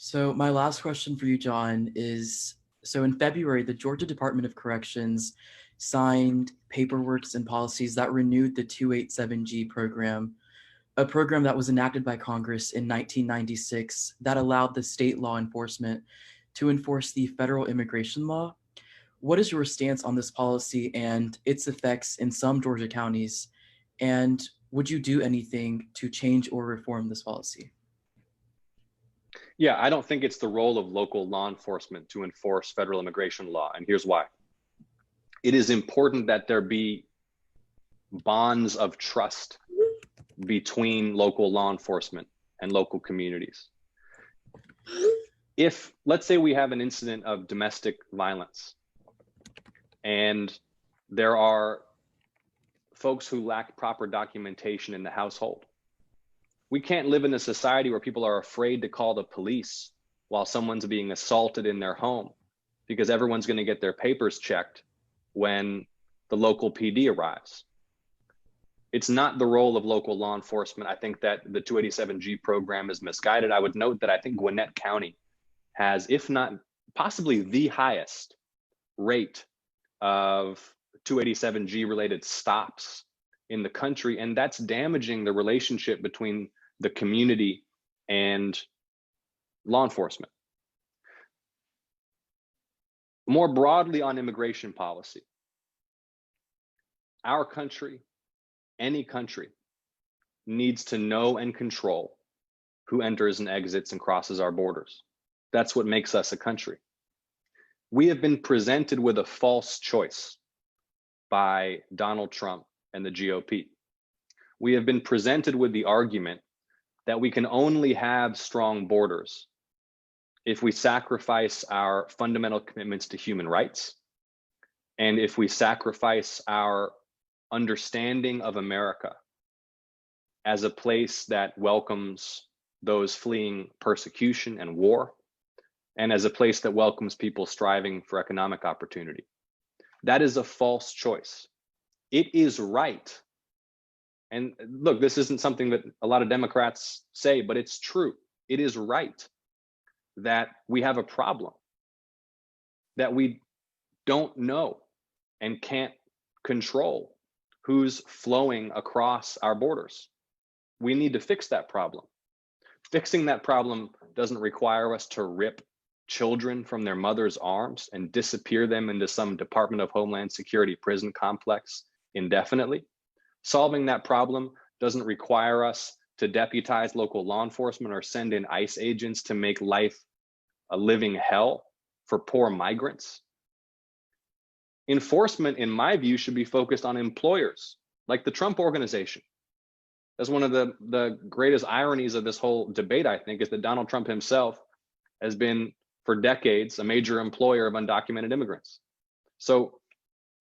So my last question for you, John, is so in February, the Georgia Department of Corrections signed paperworks and policies that renewed the 287G program, a program that was enacted by Congress in 1996 that allowed the state law enforcement to enforce the federal immigration law. What is your stance on this policy and its effects in some Georgia counties? And would you do anything to change or reform this policy? Yeah, I don't think it's the role of local law enforcement to enforce federal immigration law. And here's why. It is important that there be bonds of trust between local law enforcement and local communities. If, let's say, we have an incident of domestic violence and there are folks who lack proper documentation in the household, we can't live in a society where people are afraid to call the police while someone's being assaulted in their home because everyone's going to get their papers checked when the local PD arrives. It's not the role of local law enforcement. I think that the 287G program is misguided. I would note that I think Gwinnett County has, if not possibly the highest rate of 287G related stops in the country, and that's damaging the relationship between the community and law enforcement. More broadly on immigration policy, our country, any country, needs to know and control who enters and exits and crosses our borders. That's what makes us a country. We have been presented with a false choice by Donald Trump and the GOP. We have been presented with the argument that we can only have strong borders if we sacrifice our fundamental commitments to human rights and if we sacrifice our understanding of America as a place that welcomes those fleeing persecution and war, and as a place that welcomes people striving for economic opportunity. That is a false choice. It is right. And look, this isn't something that a lot of Democrats say, but it's true. It is right that we have a problem, that we don't know and can't control who's flowing across our borders. We need to fix that problem. Fixing that problem doesn't require us to rip children from their mother's arms and disappear them into some Department of Homeland Security prison complex indefinitely. Solving that problem doesn't require us to deputize local law enforcement or send in ICE agents to make life a living hell for poor migrants. Enforcement, in my view, should be focused on employers, like the Trump Organization. That's one of the greatest ironies of this whole debate, I think, is that Donald Trump himself has been, for decades, a major employer of undocumented immigrants. So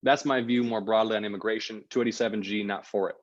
that's my view more broadly on immigration. 287G, not for it.